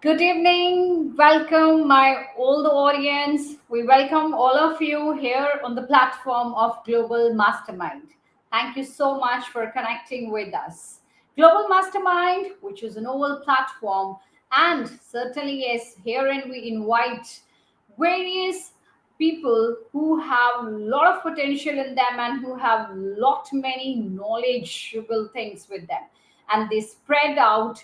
Good evening. Welcome, my old audience. We welcome all of you here on the platform of Global Mastermind. Thank you so much for connecting with us. Global Mastermind, which is a novel platform, and certainly, yes, herein we invite various people who have a lot of potential in them and who have lot many knowledgeable things with them, and they spread out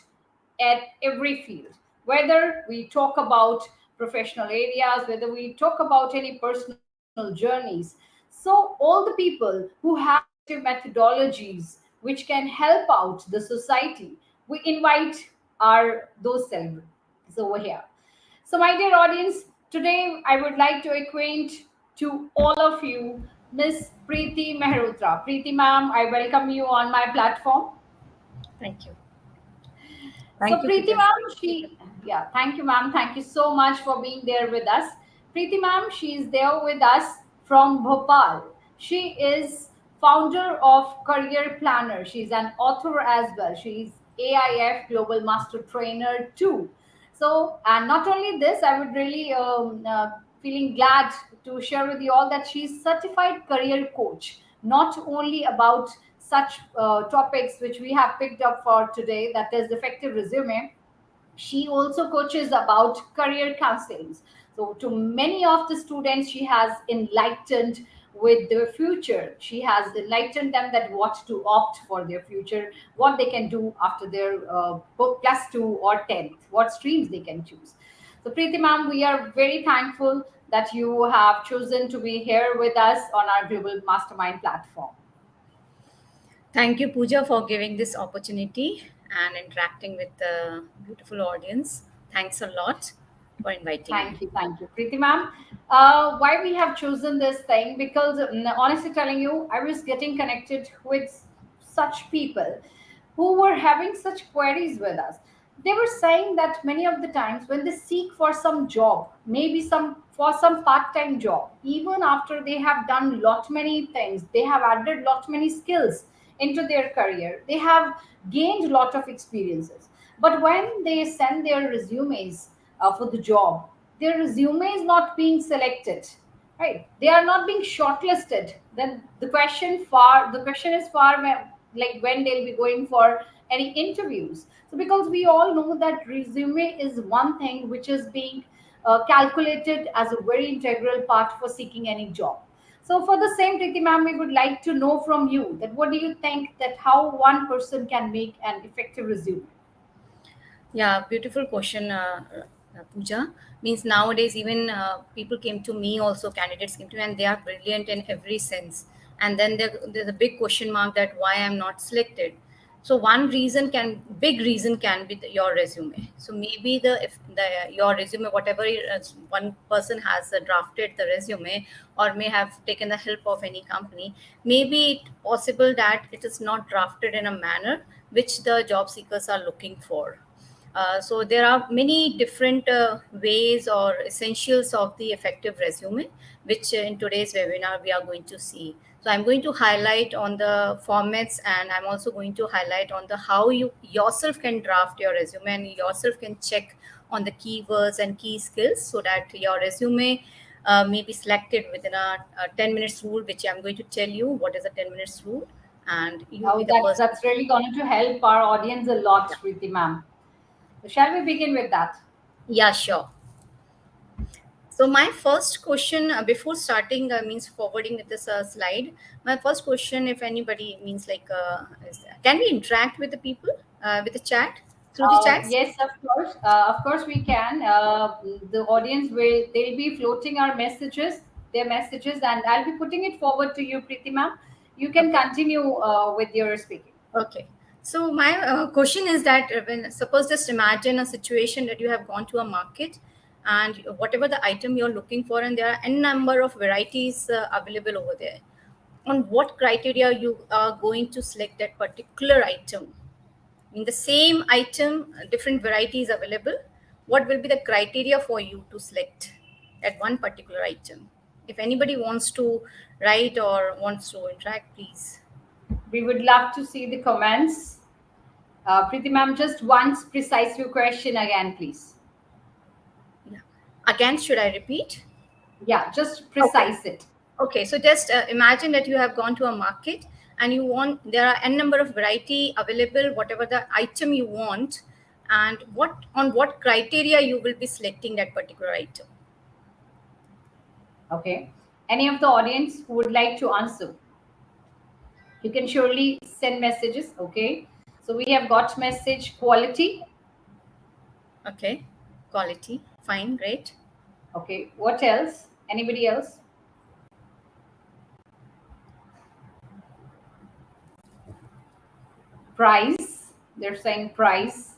at every field, whether we talk about professional areas, whether we talk about any personal journeys. So all the people who have effective methodologies which can help out the society, we invite our those celebrities over here. So, my dear audience, today I would like to acquaint to all of you Miss Preeti Mehrotra. Preeti ma'am, I welcome you on my platform. Thank you. So Thank you, Preeti Pooja. ma'am, yeah, thank you ma'am. Thank you so much for being there with us. Preeti ma'am, she is there with us from Bhopal. She is founder of Career Planner. She's an author as well. She's AIF Global Master Trainer too. So, and not only this, I would really feeling glad to share with you all that she's certified career coach, not only about such topics which we have picked up for today, that is effective resume. She also coaches about career counseling. So to many of the students, she has enlightened with their future. She has enlightened them that what to opt for their future, what they can do after their book plus 2 or 10th, what streams they can choose. So Preeti ma'am, we are very thankful that you have chosen to be here with us on our Global Mastermind platform. Thank you, Pooja, for giving this opportunity and interacting with the beautiful audience. Thanks a lot for inviting me. Thank you, Preeti ma'am. Why we have chosen this thing? Because honestly telling you, I was getting connected with such people who were having such queries with us. They were saying that many of the times when they seek for some job, maybe some part-time job, even after they have done lot many things, they have added lot many skills into their career, they have gained lot of experiences. But when they send their resumes for the job, their resume is not being selected, right? They are not being shortlisted. Then the question is like when they'll be going for any interviews. So because we all know that resume is one thing which is being calculated as a very integral part for seeking any job. So for the same, Preeti ma'am, we would like to know from you that what do you think that how one person can make an effective resume? Yeah, beautiful question, Pooja. Means nowadays, even people came to me, also candidates came to me, and they are brilliant in every sense. And then there's a big question mark that why I'm not selected. So one reason big reason can be your resume. So maybe if your resume, whatever one person has drafted the resume, or may have taken the help of any company, maybe it possible that it is not drafted in a manner which the job seekers are looking for. So there are many different ways or essentials of the effective resume, which in today's webinar we are going to see. So I'm going to highlight on the formats, and I'm also going to highlight on the how you yourself can draft your resume and yourself can check on the keywords and key skills so that your resume may be selected within a 10 minutes rule, which I'm going to tell you what is a 10 minutes rule, and you will be Oh, the person. that's really going to help our audience a lot, Yeah, Preeti ma'am. So shall we begin with that? yeah, sure. So my first question before starting means forwarding with this slide. My first question, if anybody means like, can we interact with the people with the chat through the chats? Yes, of course. Of course, we can. The audience they'll be floating our messages, their messages, and I'll be putting it forward to you, Preeti ma'am. You can Okay. continue with your speaking. Okay. So my question is that when suppose just imagine a situation that you have gone to a market and whatever the item you're looking for, and there are n number of varieties available over there. On what criteria you are going to select that particular item? In the same item, different varieties available. What will be the criteria for you to select that one particular item? If anybody wants to write or wants to interact, please. We would love to see the comments. Preeti ma'am, just once precise your question again, please. Again, should I repeat? Yeah, just Okay. precise it. Okay, so just imagine that you have gone to a market and you want, there are n number of variety available, whatever the item you want, and what on what criteria you will be selecting that particular item. Okay. Any of the audience who would like to answer, you can surely send messages. Okay. So we have got message quality. Okay, quality, fine, great. Okay. What else? Anybody else? Price. They're saying price.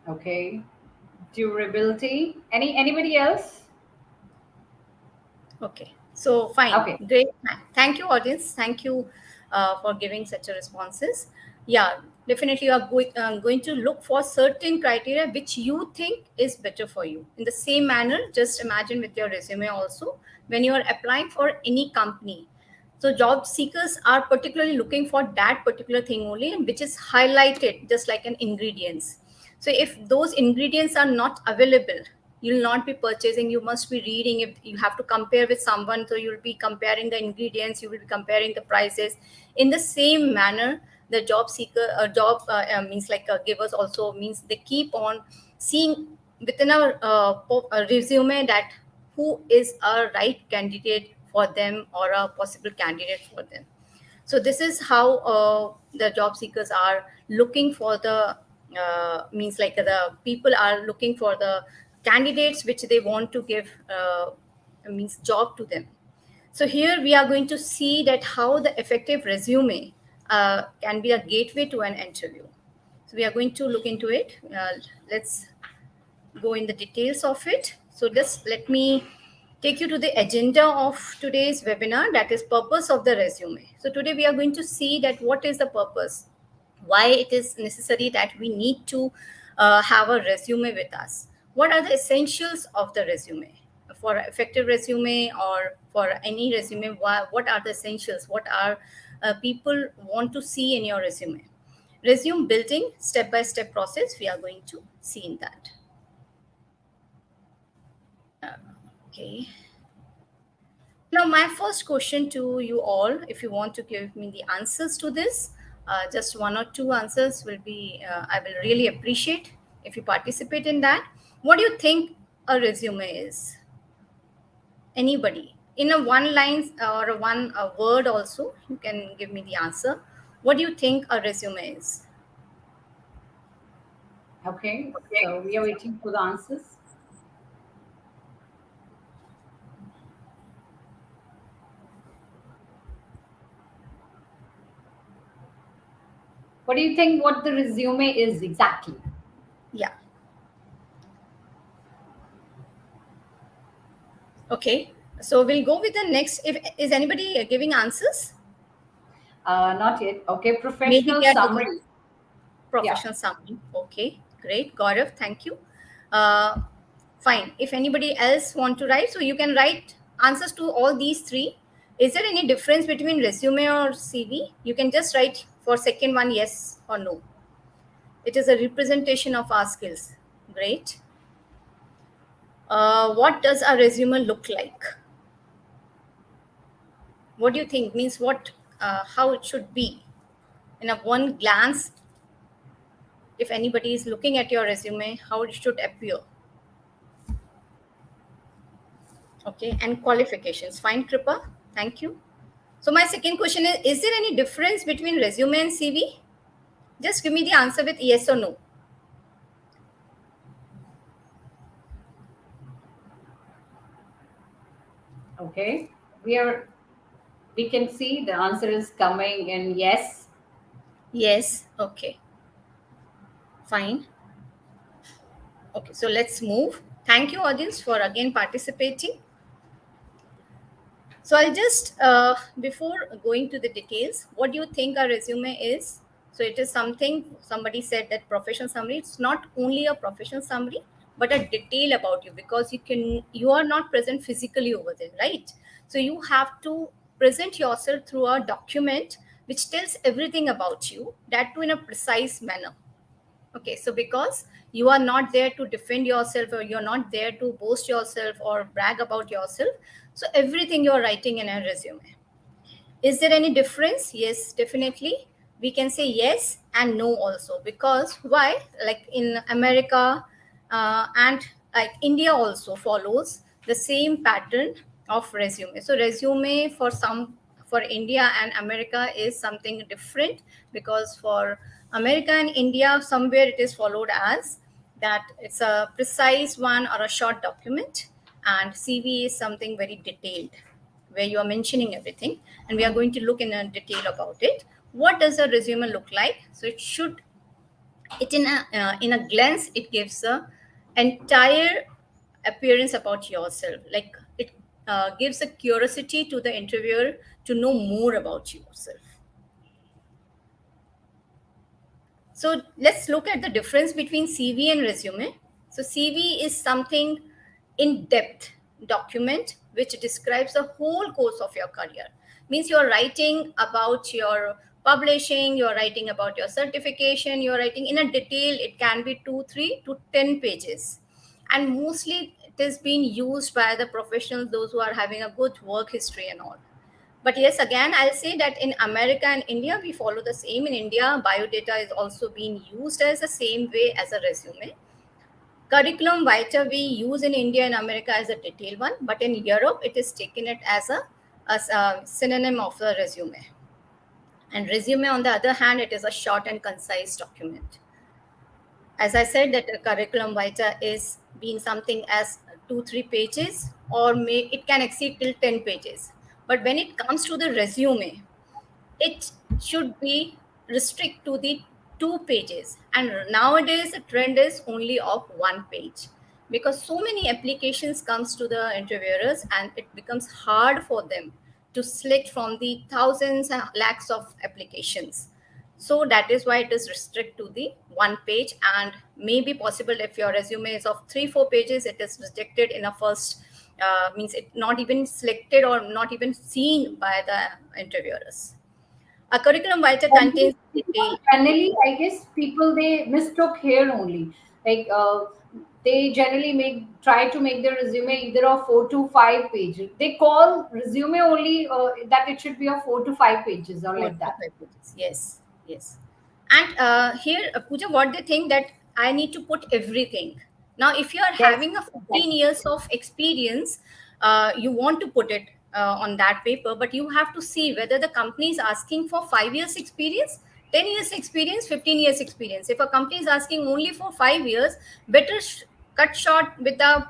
Okay. Durability. Anybody else? Okay, so fine, Okay. great. Thank you, audience. Thank you for giving such a responses. Yeah, definitely, you are going to look for certain criteria which you think is better for you. In the same manner, just imagine with your resume also when you are applying for any company. So job seekers are particularly looking for that particular thing only, and which is highlighted just like an ingredients. So if those ingredients are not available, you'll not be purchasing. You must be reading. If you have to compare with someone, so you'll be comparing the ingredients, you will be comparing the prices. In the same manner, the job seeker job means like givers also means they keep on seeing within our resume that who is a right candidate for them or a possible candidate for them. So this is how the job seekers are looking for the means like the people are looking for the candidates which they want to give means job to them. So here we are going to see that how the effective resume can be a gateway to an interview. So we are going to look into it. Let's go in the details of it. So just let me take you to the agenda of today's webinar, that is purpose of the resume. So today we are going to see that what is the purpose, why it is necessary that we need to have a resume with us. What are the essentials of the resume? For effective resume or for any resume, what are the essentials? What are people want to see in your resume? Resume building, step-by-step process, we are going to see in that. Okay. Now, my first question to you all, if you want to give me the answers to this, just one or two answers will be, I will really appreciate if you participate in that. What do you think a resume is? Anybody? In a one line or a one word also, you can give me the answer. What do you think a resume is? Okay. So we are waiting for the answers. What do you think what the resume is exactly? Yeah. Okay. So we'll go with the next. If is anybody giving answers? Not yet. Okay. Maybe Professional they are taking summary. Yeah. professional summary. Okay, great. Gaurav, thank you. Uh, Fine. If anybody else want to write, so you can write answers to all these three. Is there any difference between resume or CV? You can just write for second one yes or no. It is a representation of our skills. Great. What does a resume look like? What do you think? Means what? How it should be in a one glance? If anybody is looking at your resume, how it should appear? Okay, and qualifications. Fine, Kripa. Thank you. So my second question is there any difference between resume and CV? Just give me the answer with yes or no. Okay. We can see the answer is coming in yes. Yes. Okay. Fine. Okay. So let's move. Thank you, audience, for again participating. So I'll just, before going to the details, what do you think a resume is? So it is something, somebody said that profession summary, it's not only a profession summary, but a detail about you, because you are not present physically over there, right? So you have to present yourself through a document which tells everything about you, that too in a precise manner. Okay, so because you are not there to defend yourself, or you're not there to boast yourself or brag about yourself, so everything you're writing in a resume. Is there any difference? Yes, definitely. We can say yes and no also. Because why? Like in America and like India also follows the same pattern of resume. So resume for for India and America is something different, because for America and India somewhere it is followed as that it's a precise one or a short document, and CV is something very detailed where you are mentioning everything, and we are going to look in a detail about it. What does a resume look like? So it should, it in a glance, it gives a entire appearance about yourself. Like it gives a curiosity to the interviewer to know more about yourself. So let's look at the difference between CV and resume. So CV is something in depth document which describes the whole course of your career. Means you're writing about your publishing, you're writing about your certification, you're writing in a detail. It can be 2, 3 to 10 pages. And mostly it is being used by the professionals, those who are having a good work history and all. But yes, again, I'll say that in America and India, we follow the same. In India, biodata is also being used as the same way as a resume. Curriculum vitae we use in India and America as a detailed one, but in Europe, it is taken it as a synonym of the resume. And resume, on the other hand, it is a short and concise document. As I said, that a curriculum vitae is being something as 2, 3 pages, or it can exceed till 10 pages. But when it comes to the resume, it should be restrict to the 2 pages, and nowadays the trend is only of 1 page, because so many applications comes to the interviewers, and it becomes hard for them to select from the thousands and lakhs of applications. So that is why it is restrict to the 1 page, and maybe possible if your resume is of 3, 4 pages, it is rejected in a first, means it not even selected or not even seen by the interviewers. A curriculum vitae Generally, contains detail. generally, I guess people they mistook here only. Like they generally try to make their resume either of 4 to 5 pages. They call resume only that it should be of 4 to 5 pages or Four like to that. five pages. Yes, yes. And here, Pooja, what they think that I need to put everything. Now, if you are Yes, having a 15 exactly. years of experience, you want to put it on that paper, but you have to see whether the company is asking for 5 years experience, 10 years experience, 15 years experience. If a company is asking only for 5 years, better cut short with the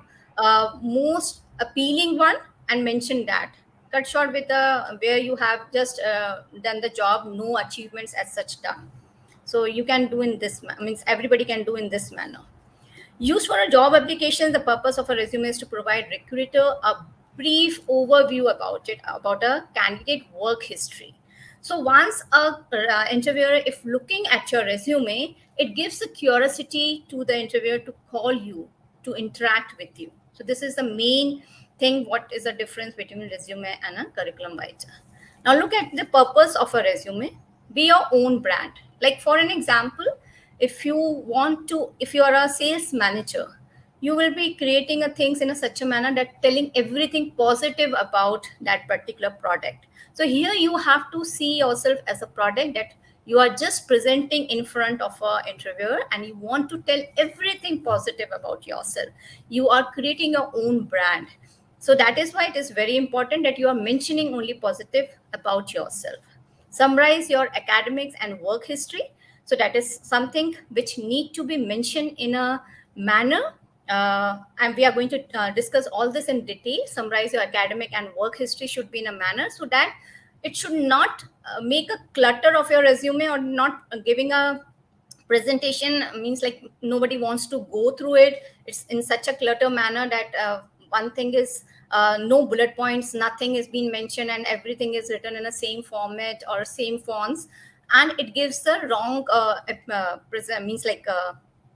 most appealing one and mention that. Cut short with the where you have just done the job, no achievements as such done. So you can do in this means everybody can do in this manner. Used for a job application, the purpose of a resume is to provide recruiter a brief overview about it, about a candidate work history. So once a interviewer, if looking at your resume, it gives a curiosity to the interviewer to call you, to interact with you. So this is the main thing. What is the difference between resume and a curriculum vitae? Now look at the purpose of a resume. Be your own brand. Like for an example, if you want to, if you are a sales manager, you will be creating a things in a such a manner that telling everything positive about that particular product. So here you have to see yourself as a product that you are just presenting in front of a interviewer, and you want to tell everything positive about yourself. You are creating your own brand. So that is why it is very important that you are mentioning only positive about yourself. Summarize your academics and work history. So that is something which need to be mentioned in a manner, and we are going to discuss all this in detail. Summarize your academic and work history should be in a manner so that it should not make a clutter of your resume, or not giving a presentation means like nobody wants to go through it. It's in such a clutter manner that one thing is no bullet points, nothing is being mentioned, and everything is written in the same format or same fonts, and it gives the wrong means like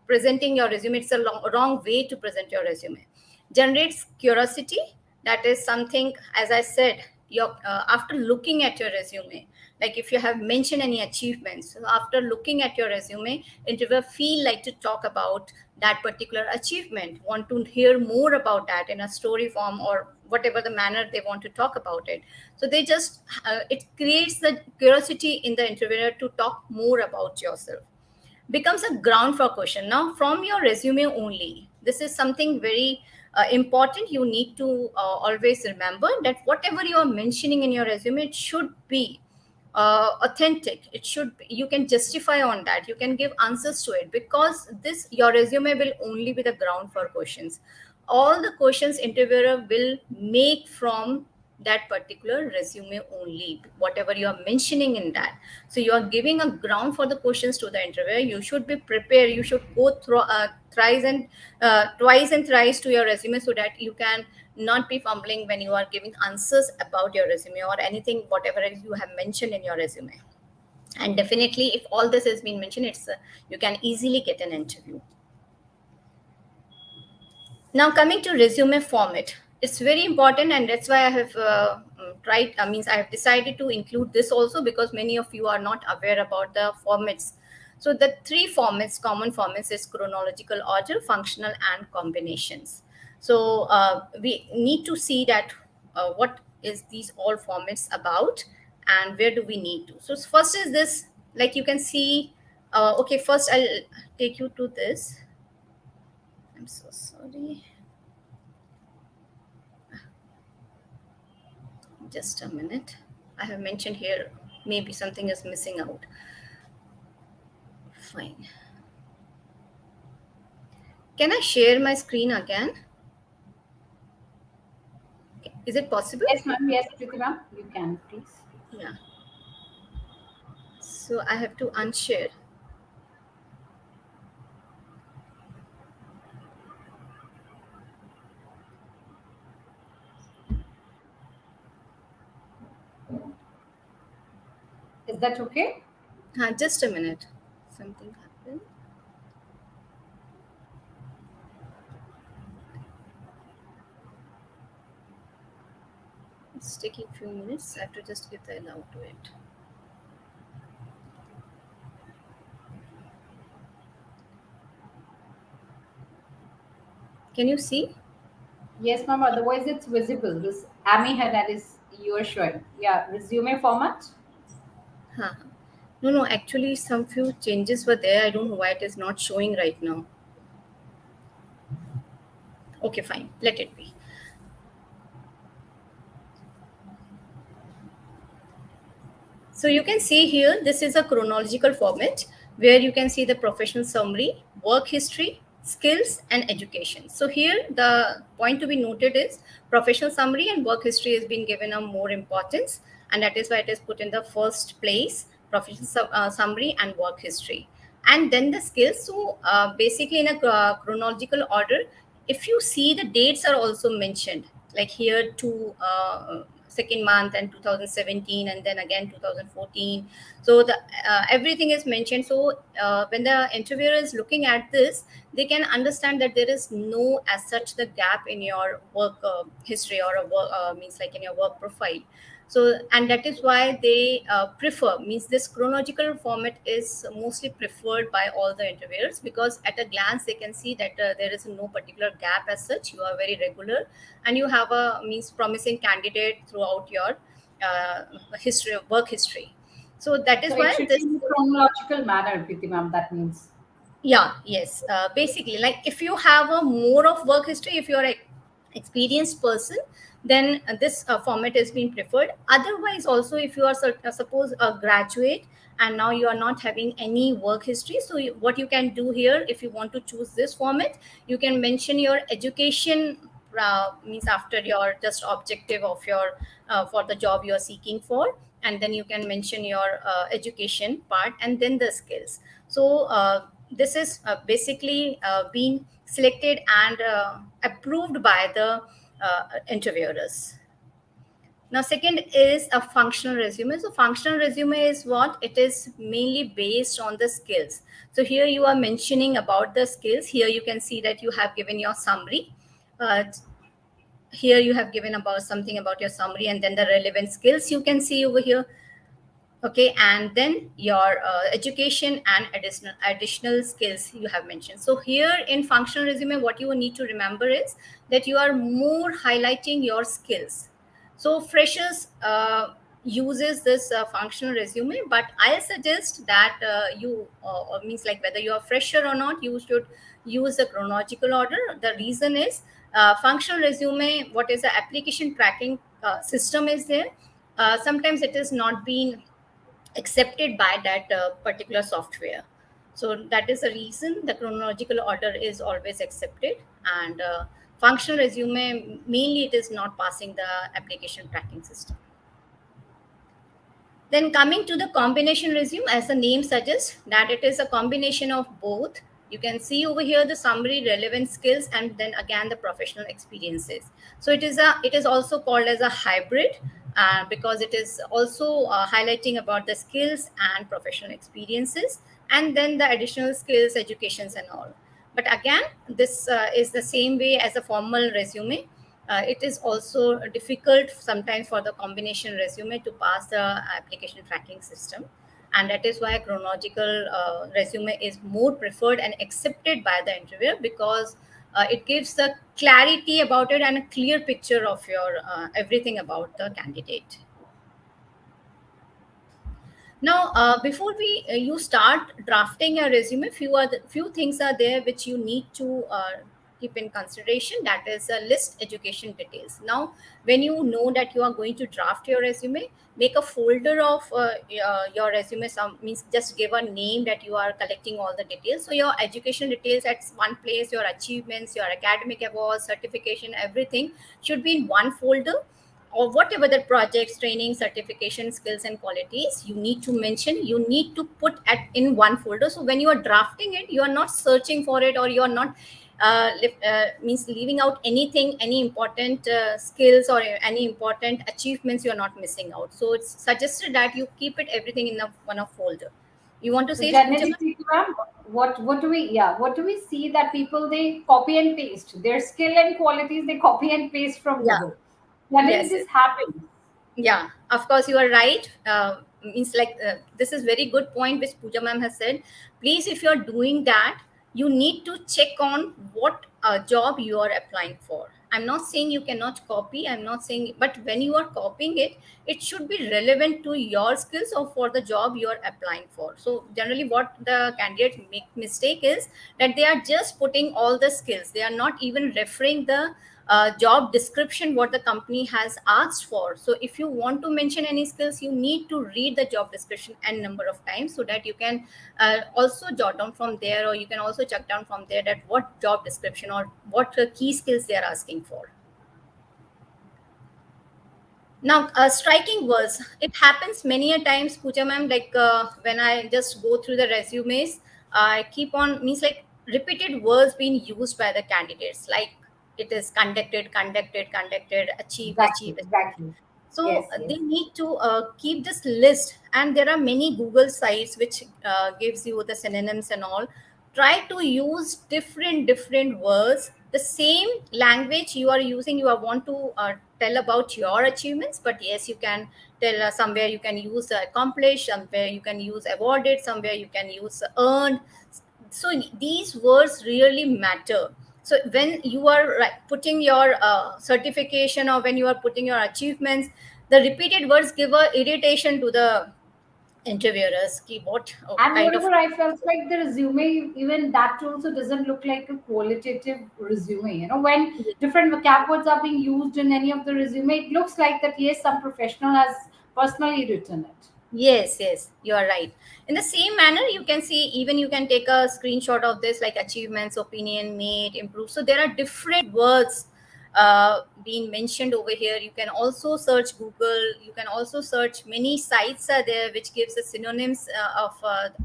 presenting your resume. It's a wrong way to present your resume. Generates curiosity. That is something, as I said, your after looking at your resume, like if you have mentioned any achievements, so after looking at your resume, interviewer feel like to talk about that particular achievement, want to hear more about that in a story form or whatever the manner they want to talk about it. So they just it creates the curiosity in the interviewer to talk more about yourself, becomes a ground for question. Now from your resume only, this is something very important. You need to always remember that whatever you are mentioning in your resume, it should be authentic. It should be, you can justify on that, you can give answers to it, because this your resume will only be the ground for questions. All the questions interviewer will make from that particular resume only, whatever you are mentioning in that. So you are giving a ground for the questions to the interviewer. You should be prepared, you should go through thrice and twice and thrice to your resume, so that you can not be fumbling when you are giving answers about your resume or anything whatever you have mentioned in your resume. And definitely if all this has been mentioned, it's you can easily get an interview. Now coming to resume format, it's very important, and that's why I have tried. Means I have decided to include this also, because many of you are not aware about the formats. So the three formats, common formats, is chronological order, functional, and combinations. So we need to see that what is these all formats about, and where do we need to. So first is this, like you can see. Okay, first I'll take you to this. I'm so sorry. Just a minute. I have mentioned here, maybe something is missing out. Fine. Can I share my screen again? Is it possible? Yes, ma'am. Yes, Preeti ma'am. You can, please. Yeah. So I have to unshare. Is that okay? Just a minute. Something happened. It's taking a few minutes. I have to just give the allow to it. Can you see? Yes, ma'am. Otherwise, it's visible. This Amy head that is you are showing. Yeah, resume format. Huh. No, no. Actually, some few changes were there. I don't know why it is not showing right now. Okay, fine. Let it be. So you can see here, this is a chronological format where you can see the professional summary, work history, skills, and education. So here the point to be noted is professional summary and work history has been given a more importance, and that is why it is put in the first place, professional summary and work history. And then the skills. So basically in a chronological order, if you see the dates are also mentioned, like here to second month and 2017, and then again 2014. So the everything is mentioned. So when the interviewer is looking at this, they can understand that there is no as such the gap in your work history, or a work means like in your work profile. So and that is why they prefer, means this chronological format is mostly preferred by all the interviewers, because at a glance they can see that there is no particular gap as such. You are very regular, and you have a means promising candidate throughout your uh, history, work history. So that is So it why should be this. in chronological manner, Preeti ma'am. That means. Yeah, yes, basically, like if you have a more of work history, if you're a experienced person, then this format is being preferred. Otherwise also, if you are suppose a graduate and now you are not having any work history, so what you can do here, if you want to choose this format, you can mention your education, means after your just objective of your for the job you are seeking for, and then you can mention your education part and then the skills. So this is basically being selected and approved by the interviewers. Now second is a functional resume. So functional resume is what it is, mainly based on the skills. So here you are mentioning about the skills. Here you can see that you have given your summary. uh, here you have given about something about your summary, and then the relevant skills you can see over here. Okay, and then your education and additional skills you have mentioned. So here in functional resume, what you need to remember is that you are more highlighting your skills. So freshers uses this functional resume, but I suggest that you means like whether you are fresher or not, you should use a chronological order. The reason is functional resume, what is the application tracking system is there. Sometimes it is not being accepted by that particular software. So that is the reason the chronological order is always accepted, and functional resume mainly it is not passing the application tracking system. Then coming to the combination resume, as the name suggests, that it is a combination of both. You can see over here the summary, relevant skills, and then again the professional experiences. So it is also called as a hybrid because it is also highlighting about the skills and professional experiences, and then the additional skills, educations, and all. But again, this is the same way as a formal resume. It is also difficult sometimes for the combination resume to pass the application tracking system, and that is why chronological resume is more preferred and accepted by the interviewer, because it gives the clarity about it and a clear picture of your everything about the candidate. Now, before we you start drafting your resume, few things are there which you need to keep in consideration. That is list education details. Now, when you know that you are going to draft your resume, make a folder of your resume. Some means just give a name that you are collecting all the details. So your education details at one place, your achievements, your academic awards, certification, everything should be in one folder, or whatever the projects, training, certification, skills, and qualities you need to mention, you need to put at in one folder. So when you are drafting it, you are not searching for it, or you are not means leaving out anything, any important skills or any important achievements you are not missing out. So it's suggested that you keep it everything in a one of folder. You want to So say, Pooja generally, ma'am? speaking, ma'am, what do we see that people they copy and paste their skill and qualities, they copy and paste from Yeah. Google. Generally, Yes, this yes. happens. Yeah, of course you are right. Means like this is very good point which Pooja ma'am has said. Please, if you are doing that, you need to check on what job you are applying for. I'm not saying you cannot copy, I'm not saying, but when you are copying it, it should be relevant to your skills or for the job you are applying for. So generally what the candidates make mistake is that they are just putting all the skills, they are not even referring the job description what the company has asked for. So if you want to mention any skills, you need to read the job description n number of times, so that you can also jot down from there, or you can also check down from there that what job description or what key skills they are asking for. Now, striking words. It happens many a times, Pooja ma'am. Like when I just go through the resumes, I keep on means like repeated words being used by the candidates. Like it is conducted, conducted, conducted, achieved, Exactly, achieved. exactly. So Yes, yes. they need to keep this list, and there are many Google sites which gives you the synonyms and all. Try to use different words. The same language you are using, you are want to tell about your achievements, but yes, you can tell somewhere you can use accomplished, somewhere you can use awarded, somewhere you can use earned. So these words really matter. So when you are putting your certification, or when you are putting your achievements, the repeated words give a irritation to the interviewers. Ki what And kind of. moreover, I felt like the resume, even that also doesn't look like a qualitative resume. You know, when different vocab words are being used in any of the resume, it looks like that yes, some professional has personally written it. Yes, yes, you are right. In the same manner, you can see, even you can take a screenshot of this, like achievements, opinion, made, improve. So there are different words being mentioned over here. You can also search Google. You can also search, many sites are there which gives the synonyms of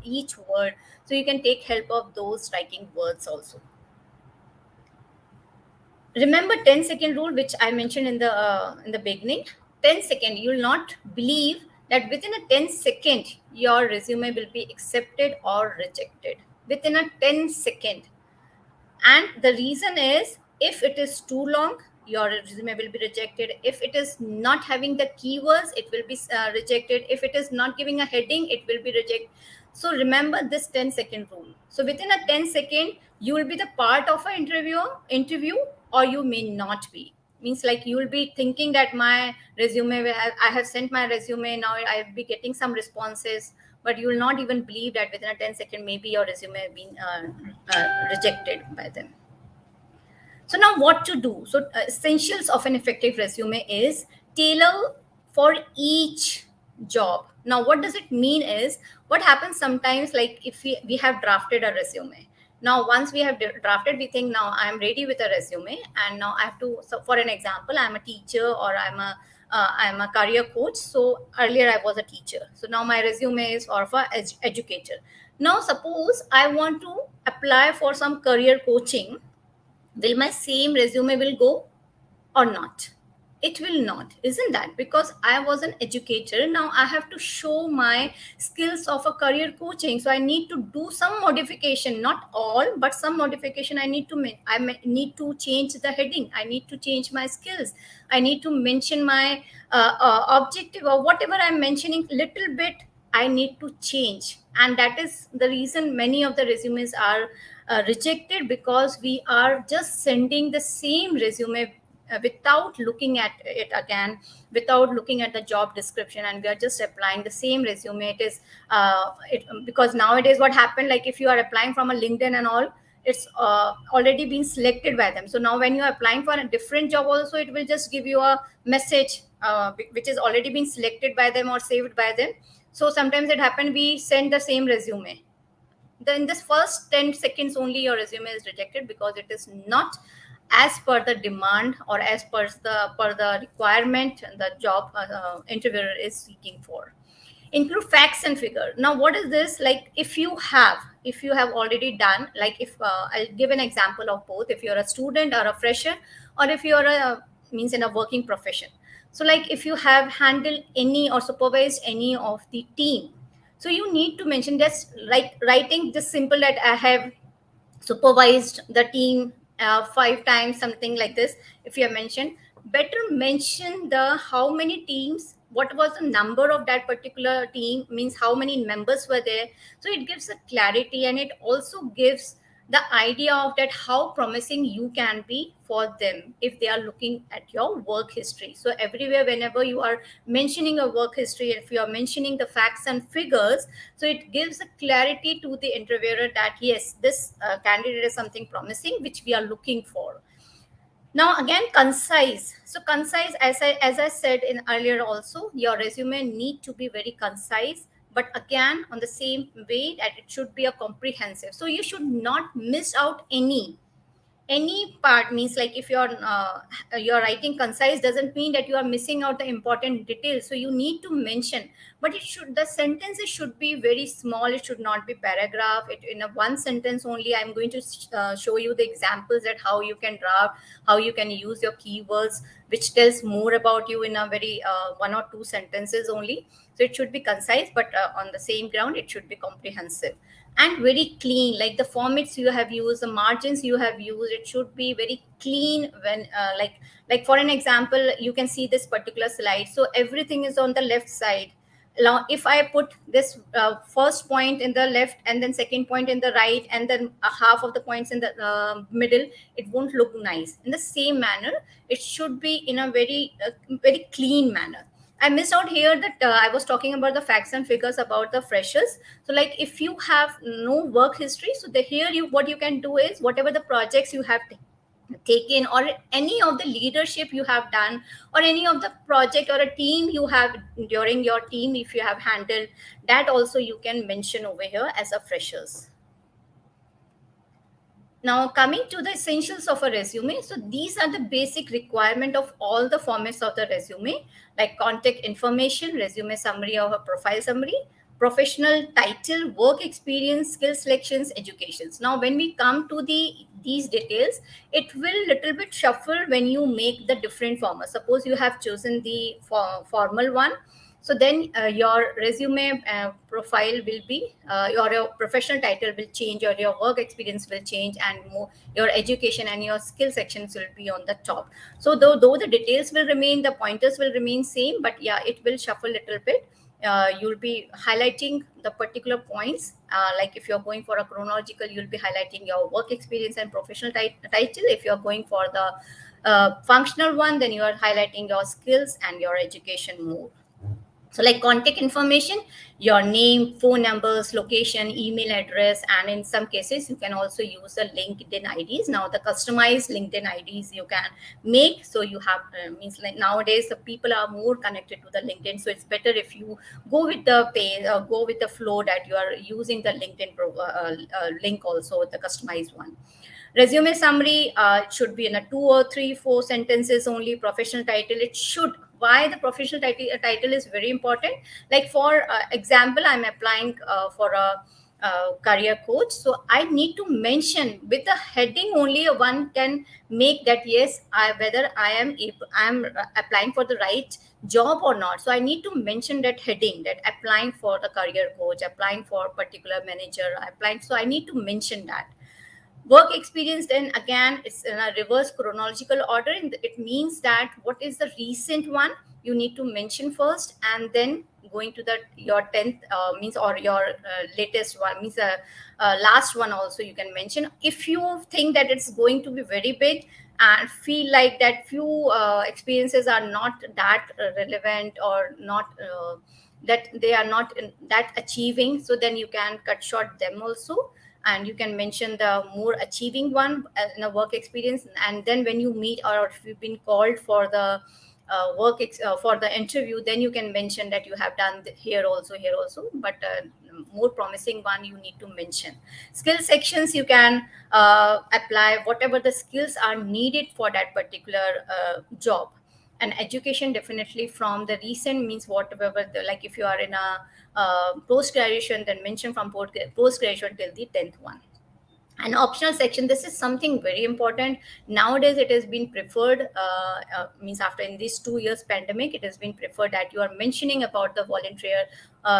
each word. So you can take help of those striking words also. Remember 10-second rule which I mentioned in the beginning. 10 second, you will not believe that within a 10 second your resume will be accepted or rejected, within a 10 second. And the reason is, if it is too long, your resume will be rejected. If it is not having the keywords, it will be rejected. If it is not giving a heading, it will be rejected. So remember this 10-second rule. So within a 10-second, you will be the part of an interview, or you may not be. Means like you will be thinking that my resume I have sent my resume, now I'll be getting some responses, but you will not even believe that within a 10-second maybe your resume have been rejected by them. So now what to do? So essentials of an effective resume is tailor for each job. Now what does it mean is, what happens sometimes, like if we have drafted a resume. Now once we have drafted, we think now I'm ready with a resume, and now I have to, so for an example, I'm a teacher, or I'm a career coach. So earlier I was a teacher, so now my resume is of a educator. Now suppose I want to apply for some career coaching, will my same resume will go or not? It will not, isn't that? Because I was an educator, now I have to show my skills of a career coaching, so I need to do some modification, not all, but some modification I need to make. Need to change the heading, I need to change my skills, I need to mention my objective, or whatever I'm mentioning little bit, I need to change. And that is the reason many of the resumes are rejected, because we are just sending the same resume without looking at it again, without looking at the job description, and we are just applying the same resume. It is because nowadays what happened, like if you are applying from a LinkedIn and all, it's already been selected by them. So now when you are applying for a different job also, it will just give you a message which is already been selected by them or saved by them. So sometimes it happened, we send the same resume, then in this first 10 seconds only your resume is rejected, because it is not as per the demand, or as per the requirement the job interviewer is seeking for. Include facts and figure. Now what is this? Like if you have already done, like if I'll give an example of both, if you're a student or a fresher, or if you're a means in a working profession. So like if you have handled any or supervised any of the team, so you need to mention, just like writing just simple that I have supervised the team 5 times, something like this. If you have mentioned, better mention the how many teams, what was the number of that particular team, means how many members were there. So it gives a clarity, and it also gives the idea of that how promising you can be for them if they are looking at your work history. So everywhere whenever you are mentioning a work history, if you are mentioning the facts and figures, so it gives a clarity to the interviewer that yes, this candidate is something promising which we are looking for. Now again, concise. So concise, as I said in earlier also, your resume need to be very concise, but again on the same way that it should be a comprehensive, so you should not miss out any part. Means like if you're writing concise, doesn't mean that you are missing out the important details, so you need to mention, but it should, the sentences should be very small, it should not be paragraph. It in a one sentence only. I'm going to show you the examples that how you can draft, how you can use your keywords, which tells more about you in a very one or two sentences only. So it should be concise, but on the same ground it should be comprehensive and very clean. Like the formats you have used, the margins you have used, it should be very clean. When like for an example, you can see this particular slide, so everything is on the left side. Now if I put this first point in the left, and then second point in the right, and then a half of the points in the middle, it won't look nice. In the same manner, it should be in a very clean manner. I missed out here that I was talking about the facts and figures about the freshers. So like if you have no work history, so the here you, what you can do is whatever the projects you have taken, or any of the leadership you have done, or any of the project or a team you have during your team, if you have handled, that also you can mention over here as a freshers. Now coming to the essentials of a resume, so these are the basic requirement of all the formats of the resume, like contact information, resume summary or a profile summary, professional title, work experience, skill selections, educations. Now when we come to these details, it will little bit shuffle when you make the different formats. Suppose you have chosen the formal one, So then your resume profile will be your professional title will change, or your work experience will change, and more, your education and your skill sections will be on the top. So though the details will remain, the pointers will remain same, but yeah, it will shuffle little bit. You'll be highlighting the particular points, like if you're going for a chronological, you'll be highlighting your work experience and professional title. If you're going for the functional one, then you are highlighting your skills and your education more. So like contact information, your name, phone numbers, location, email address, and in some cases you can also use the LinkedIn IDs. Now the customized LinkedIn IDs you can make. So you have means like nowadays the people are more connected to the LinkedIn, so it's better if you go with the pay go with the flow that you are using the LinkedIn link, also the customized one. Resume summary should be in a two or three, four sentences only. Professional title, it should, why the professional title is very important. Like for example, I'm applying for a career coach, so I need to mention with the heading only. One can make that yes, whether I am applying for the right job or not. So I need to mention that heading, that applying for the career coach, applying for particular manager, applying. So I need to mention that. Work experience, then again, it's in a reverse chronological order, and it means that what is the recent one you need to mention first, and then going to the your 10th means, or your latest one means last one also you can mention. If you think that it's going to be very big and feel like that few experiences are not that relevant, or not that they are not that achieving, so then you can cut short them also, and you can mention the more achieving one in a work experience. And then when you meet, or if you've been called for the for the interview, then you can mention that you have done here also, but more promising one you need to mention. Skill sections, you can apply whatever the skills are needed for that particular job. And education, definitely from the recent means whatever like if you are in a post graduation, then mention from post graduation till the 10th one. An optional section, this is something very important. Nowadays it has been preferred, means after in these 2 years pandemic, it has been preferred that you are mentioning about the volunteer,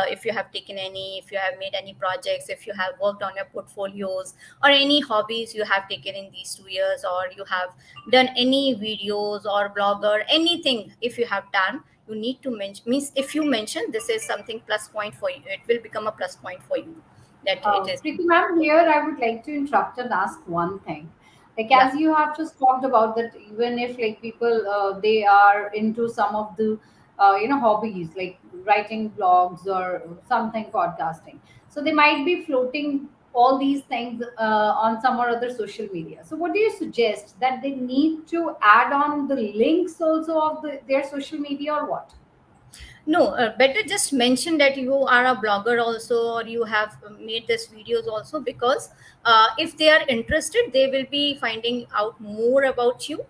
if you have taken any, if you have made any projects, if you have worked on your portfolios, or any hobbies you have taken in these 2 years, or you have done any videos or blog or anything. If you have done, you need to mention, means if you mention, this is something plus point for you, it will become a plus point for you, that it is. Preeti ma'am, here I would like to interrupt and ask one thing. Like Yeah. as you have just talked about that, even if like people they are into some of the hobbies like writing blogs or something podcasting, so they might be floating all these things on some or other social media. So what do you suggest, that they need to add on the links also of their social media, or what? No, better just mention that you are a blogger also, or you have made this videos also, because if they are interested, they will be finding out more about you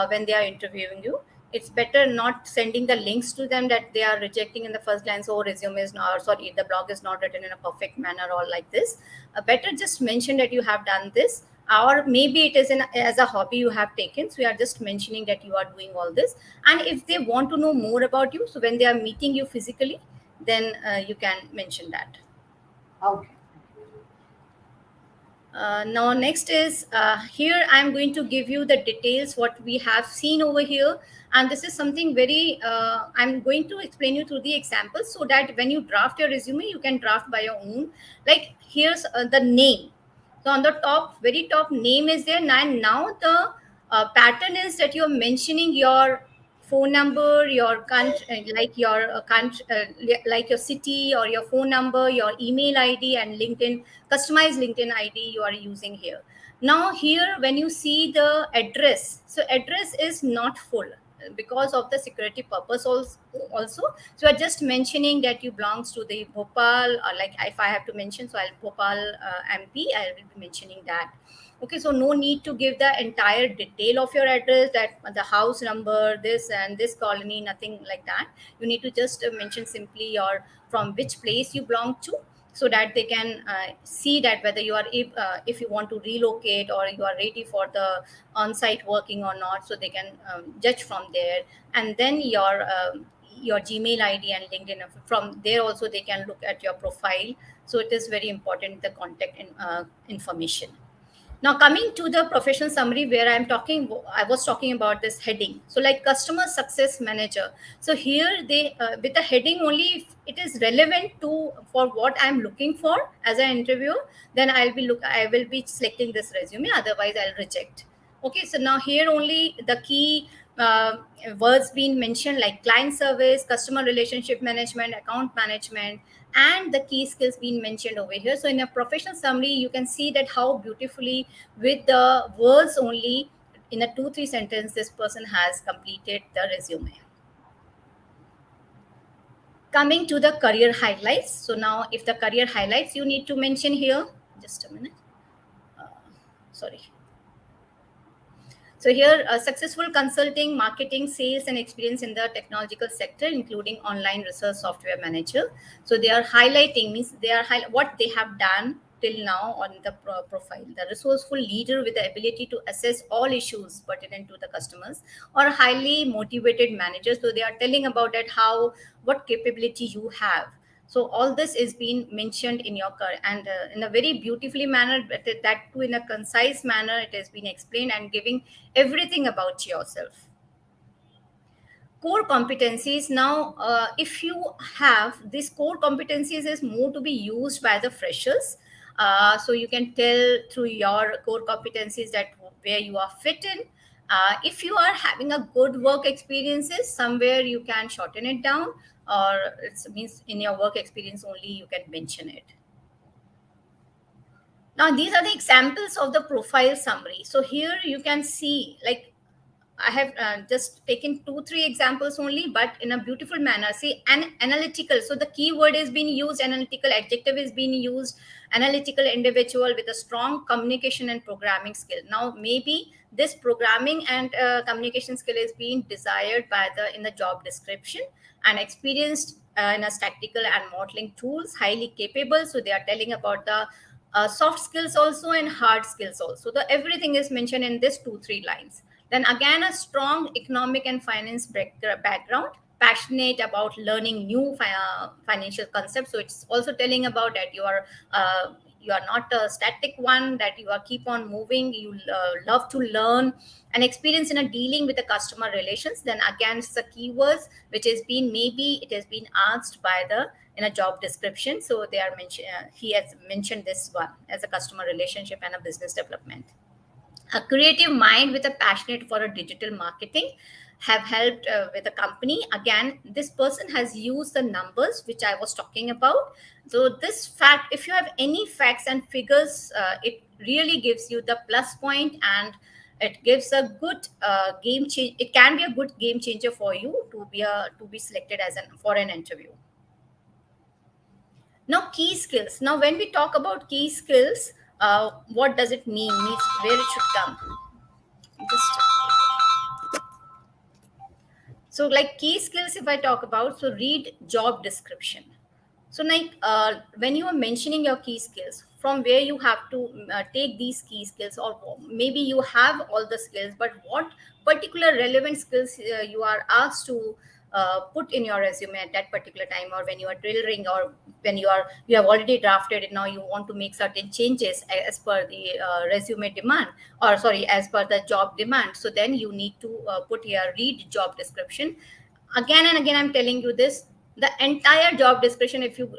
when they are interviewing you. It's better not sending the links to them that they are rejecting in the first line. So resume is not, or sorry, the blog is not written in a perfect manner or like this. Better just mention that you have done this, or maybe it is as a hobby you have taken. So you are just mentioning that you are doing all this. And if they want to know more about you, so when they are meeting you physically, then you can mention that. Okay. Now next is here I'm going to give you the details what we have seen over here, and this is something very I'm going to explain you through the examples, so that when you draft your resume you can draft by your own. Like here's the name. So on the top, very top, name is there. Now the pattern is that you're mentioning your phone number, your country, like your country, like your city, or your phone number, your email ID, and LinkedIn, customized LinkedIn ID you are using here. Now here when you see the address, so address is not full because of the security purpose also. So I'm just mentioning that you belongs to the Bhopal, or like if I have to mention, so I'll Bhopal MP, I will be mentioning that. Okay, so no need to give the entire detail of your address, that the house number, this and this colony, nothing like that. You need to just mention simply your from which place you belong to, so that they can see that whether you are if you want to relocate, or you are ready for the on-site working or not, so they can judge from there. And then your your Gmail ID and LinkedIn. From there also they can look at your profile. So it is very important, the contact information. Now coming to the professional summary, where I was talking about this heading. So like customer success manager. So here they with the heading only, if it is relevant to for what I'm looking for as an interviewer, then I will be selecting this resume. Otherwise, I'll reject. Okay, so now here only the key uh, words being mentioned, like client service, customer relationship management, account management, and the key skills being mentioned over here. So in a professional summary, you can see that how beautifully, with the words only, in a 2 3 sentence, this person has completed the resume. Coming to the career highlights. So now if the career highlights you need to mention here, just a minute. uh, Sorry. So here, successful consulting, marketing, sales, and experience in the technological sector, including online research software manager. So they are highlighting, means they are what they have done till now on the profile. The resourceful leader with the ability to assess all issues pertinent to the customers, or highly motivated manager. So they are telling about that how what capability you have. So all this is being mentioned in your career, and in a very beautifully manner, but that too in a concise manner, it has been explained and giving everything about yourself. Core competencies. Now if you have these core competencies, is more to be used by the freshers. So you can tell through your core competencies that where you are fit in. If you are having a good work experiences somewhere, you can shorten it down, or it means in your work experience only you can mention it. Now these are the examples of the profile summary. So here you can see, like, I have just taken 2 3 examples only, but in a beautiful manner. See, analytical. So the keyword is being used, analytical adjective is being used, analytical individual with a strong communication and programming skill. Now, maybe this programming and communication skill is being desired by the in the job description, and experienced in a statistical and modeling tools, highly capable. So they are telling about the soft skills also and hard skills also. The everything is mentioned in this 2 3 lines. Then again, a strong economic and finance background, passionate about learning new financial concepts. So it's also telling about that you are not a static one, that you are keep on moving, you love to learn, and experience in a dealing with the customer relations. Then again, it's the keywords which has been, maybe it has been asked by the in a job description. So they are mentioned, he has mentioned this one as a customer relationship and a business development. A creative mind with a passionate for a digital marketing, have helped with the company. Again, this person has used the numbers which I was talking about. So this fact, if you have any facts and figures, it really gives you the plus point, and it gives a good game change. It can be a good game changer for you to be selected as an for an interview. Now, key skills. Now, when we talk about key skills, what does it mean? Means where it should come. Just so, like key skills, if I talk about, so read job description. So like when you are mentioning your key skills, from where you have to take these key skills, or maybe you have all the skills, but what particular relevant skills you are asked to put in your resume at that particular time, or when you are tailoring, or when you have already drafted it, now you want to make certain changes as per the resume demand, or sorry, as per the job demand. So then you need to put here read job description. Again and again, I'm telling you this, the entire job description, if you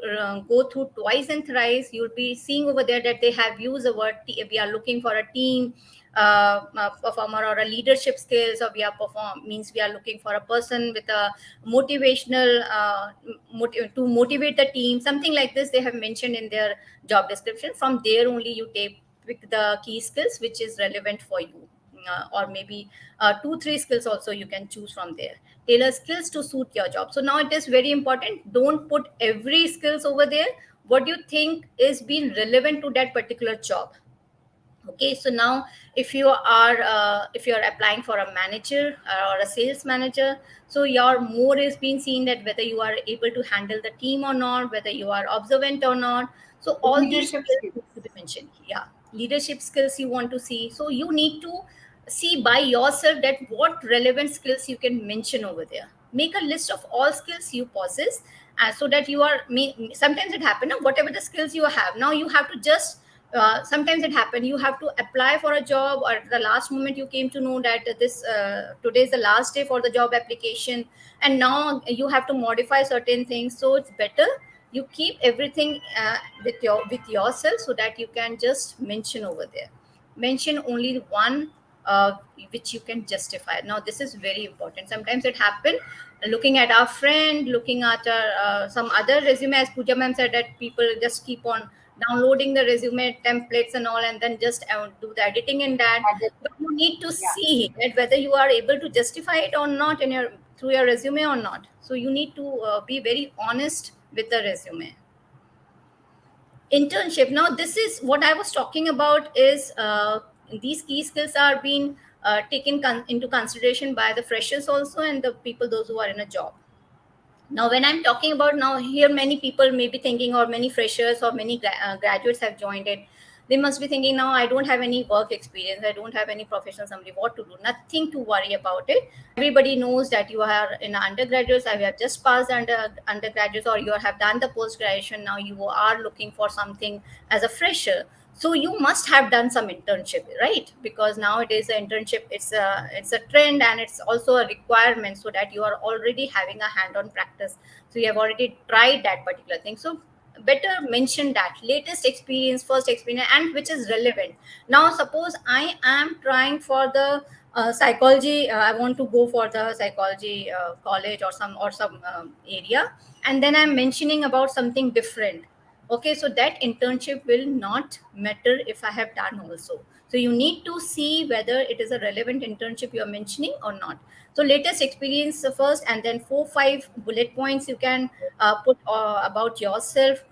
go through twice and thrice, you'll be seeing over there that they have used the word we are looking for a team performer, or a leadership skills, or we are perform means we are looking for a person with a motivational to motivate the team, something like this they have mentioned in their job description. From there only you take pick the key skills which is relevant for you, or maybe 2 3 skills also you can choose from there. Tailor skills to suit your job. So now it is very important, don't put every skills over there. What you think is being relevant to that particular job. Okay, so now if you are applying for a manager or a sales manager, so your more is being seen that whether you are able to handle the team or not, whether you are observant or not. So all these Leadership skills skills. need to be mentioned. Yeah, leadership skills you want to see, so you need to see by yourself that what relevant skills you can mention over there. make a list of all skills you possess, so that you are sometimes it happen, whatever the skills you have, now you have to just sometimes it happen you have to apply for a job, or at the last moment you came to know that this today is the last day for the job application, and now you have to modify certain things. So it's better you keep everything with yourself, so that you can just mention over there, mention only one uh, which you can justify. Now this is very important. Sometimes it happen, looking at our friend, looking at our, some other resume, as Pooja ma'am said, that people just keep on downloading the resume templates and all, and then just do the editing in that. And But you need to yeah, see that whether you are able to justify it or not in your through your resume or not. So you need to be very honest with the resume. Internship, now this is what I was talking about, is these key skills are being taken into consideration by the freshers also, and the people those who are in a job. Now when I'm talking about, now here many people may be thinking, or many freshers or many graduates have joined it, they must be thinking, now I don't have any work experience, I don't have any professional summary, what to do? Nothing to worry about it. Everybody knows that you are in undergraduates, or you have just passed undergraduates, or you have done the post graduation, now you are looking for something as a fresher. So you must have done some internship, right? Because nowadays the internship, it's a trend, and it's also a requirement, so that you are already having a hand on practice, so you have already tried that particular thing. So better mention that latest experience, first experience, and which is relevant. Now suppose I am trying for the psychology, I want to go for the psychology college, or some area, and then I'm mentioning about something different. Okay, so that internship will not matter if I have done also. So you need to see whether it is a relevant internship you are mentioning or not. So latest experience first, and then 4 5 bullet points you can put about yourself.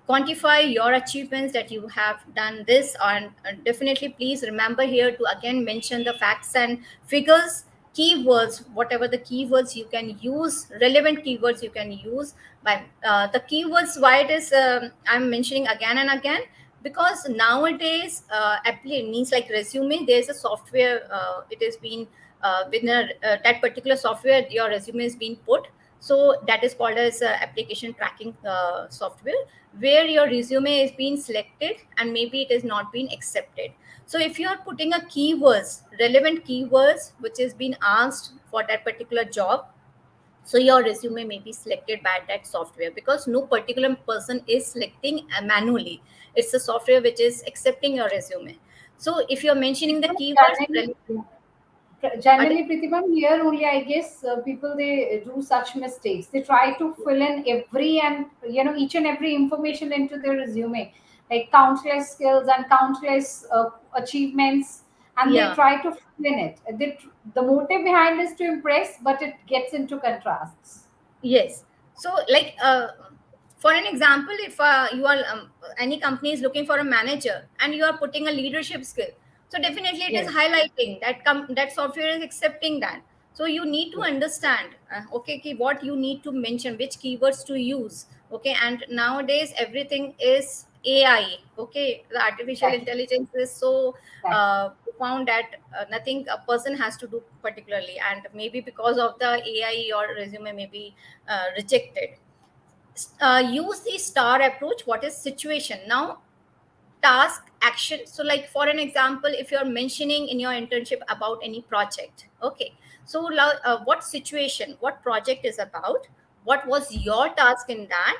Quantify your achievements, that you have done this, and definitely please remember here to again mention the facts and figures, keywords, whatever the keywords you can use, relevant keywords you can use. By the keywords, why it is I'm mentioning again and again, because nowadays means like resume, there's a software, it has been within that particular software your resume is being put. So that is called as application tracking software, where your resume is being selected and maybe it is not being accepted. So if you are putting a keywords, relevant keywords which is being asked for that particular job, so your resume may be selected by that software, because no particular person is selecting manually. It's the software which is accepting your resume. So if you're mentioning the keywords, generally, pardon? generally, Pratibha, here only I guess people they do such mistakes. They try to fill in every and each and every information into their resume, like countless skills and countless achievements, and they Yeah. try to fill in it. The motive behind is to impress, but it gets into contrasts. Yes. So, like, for an example, if you are any company is looking for a manager and you are putting a leadership skill, so definitely it is Yes, highlighting that that software is accepting that. So you need to yes, understand, okay, what you need to mention, which keywords to use. Okay, and nowadays everything is AI. Okay, the artificial exactly, intelligence is so exactly. profound that nothing a person has to do particularly, and maybe because of the AI, your resume may be rejected. Use the star approach. What is situation? Now task action, so like for an example, if you're mentioning in your internship about any project, okay, so what situation, what project is about, what was your task in that,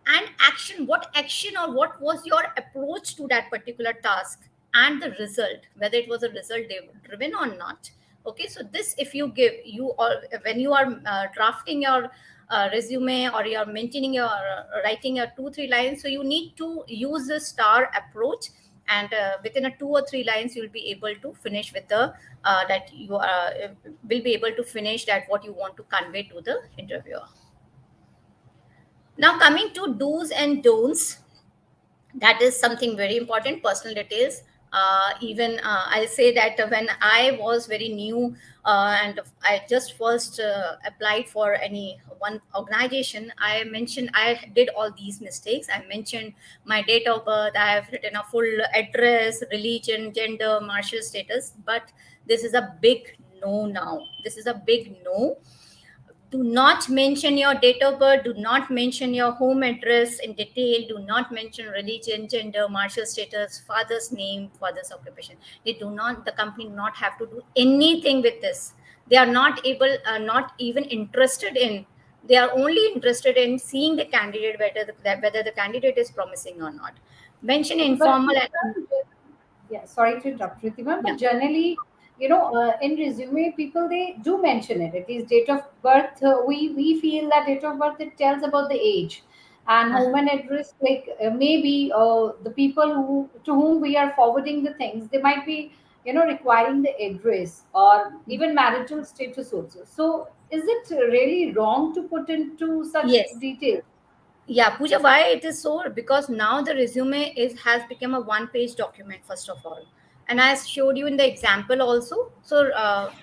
and action, what action or what was your approach to that particular task, and the result, whether it was a result driven or not. Okay, so this if you give you all, when you are drafting your resume, or you're maintaining your writing your 2 3 lines, so you need to use the star approach, and within a 2 or 3 lines you'll be able to finish with the that you will be able to finish that what you want to convey to the interviewer. Now coming to do's and don'ts, that is something very important, personal details. Even I'll say that when I was very new, and I just first applied for any one organization, I mentioned I did all these mistakes. I mentioned my date of birth, I have written a full address, religion, gender, martial status. But this is a big no. Now this is a big no. Do not mention your date of birth, do not mention your home address in detail, do not mention religion, gender, marital status, father's name, father's occupation. They do not, the company do not have to do anything with this. They are not able, not even interested in, they are only interested in seeing the candidate, whether the candidate is promising or not. Mention Okay, but informal and yeah, sorry to interrupt, Ritima, yeah. but generally, in resume, people they do mention it. At least date of birth, we feel that date of birth it tells about the age, and home Uh-huh. and address. Like maybe the people who to whom we are forwarding the things, they might be requiring the address or even marital status also. So, is it really wrong to put into such Yes. details? Yeah, Pooja, why it is so? Because now the resume is has become a one-page document, first of all. And I showed you in the example also. So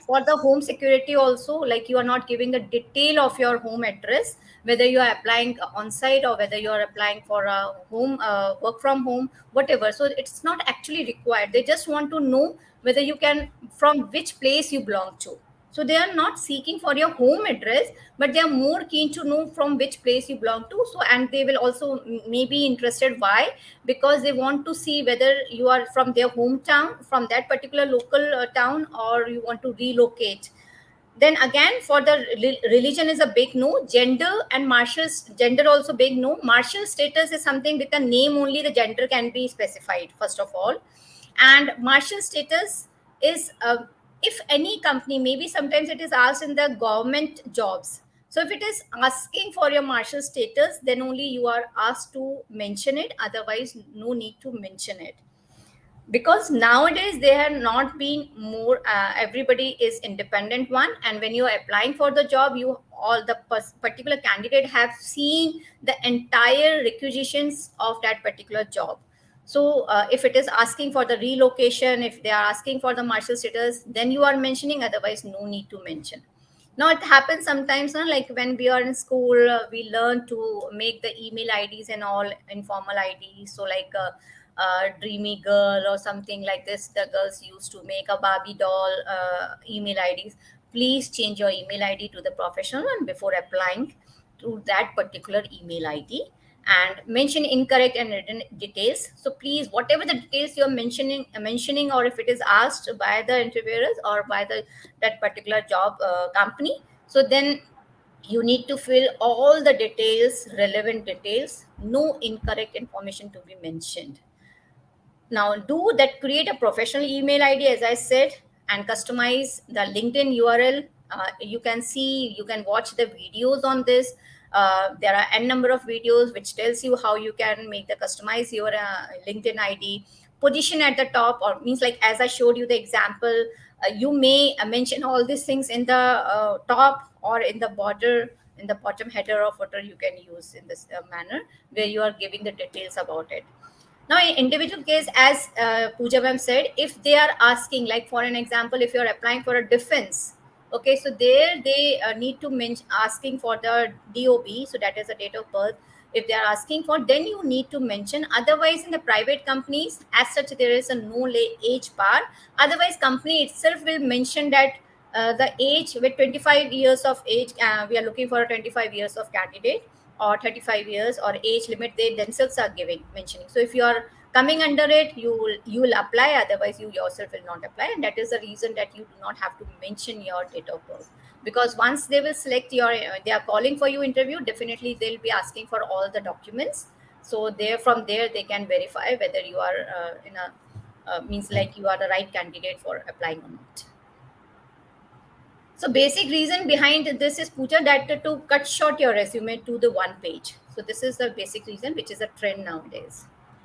for the home security also, like you are not giving the detail of your home address, whether you are applying on site or whether you are applying for a home work from home, whatever. So it's not actually required. They just want to know whether you can, from which place you belong to. So they are not seeking for your home address, but they are more keen to know from which place you belong to. So, and they will also may be interested. Why? Because they want to see whether you are from their hometown, from that particular local town, or you want to relocate. Then again, for the religion is a big no. Gender and martial gender also big no. Martial status is something with a name only, the gender can be specified, first of all. And martial status is, if any company, maybe sometimes it is asked in the government jobs. So if it is asking for your martial status, then only you are asked to mention it, otherwise no need to mention it. Because nowadays they have not been more, everybody is independent one, and when you are applying for the job, you all the particular candidate have seen the entire requisitions of that particular job. So if it is asking for the relocation, if they are asking for the martial status, then you are mentioning, otherwise no need to mention. Now it happens sometimes, like when we are in school, we learn to make the email IDs and all informal IDs. So like dreamy girl or something like this, the girls used to make a Barbie doll email IDs. Please change your email ID to the professional one before applying to that particular email ID, and mention incorrect and written details. So please, whatever the details you're mentioning, or if it is asked by the interviewers or by the that particular job company, so then you need to fill all the details, relevant details, no incorrect information to be mentioned. Now, do that, create a professional email ID, as I said, and customize the LinkedIn URL. You can see, you can watch the videos on this. There are n number of videos which tells you how you can make the customize your LinkedIn ID. Position at the top, or means like as I showed you the example, you may mention all these things in the top or in the border, in the bottom header of footer. You can use in this manner where you are giving the details about it. Now, in individual case, as Pooja ma'am said, if they are asking, like for an example, if you're applying for a defense, okay, so there they need to mention asking for the DOB, so that is the date of birth. If they are asking for, then you need to mention. Otherwise, in the private companies, as such, there is a no age bar. Otherwise, company itself will mention that the age with 25 years of age, we are looking for a 25 years of candidate, or 35 years, or age limit they themselves are giving mentioning. So if you are coming under it, you will apply, otherwise you yourself will not apply. And that is the reason that you do not have to mention your date of birth, because once they will select your, they are calling for you interview, definitely they'll be asking for all the documents. So there, from there they can verify whether you are in a means like you are the right candidate for applying or not. So basic reason behind this is, Pooja, that to cut short your resume to the one page. So this is the basic reason, which is a trend nowadays.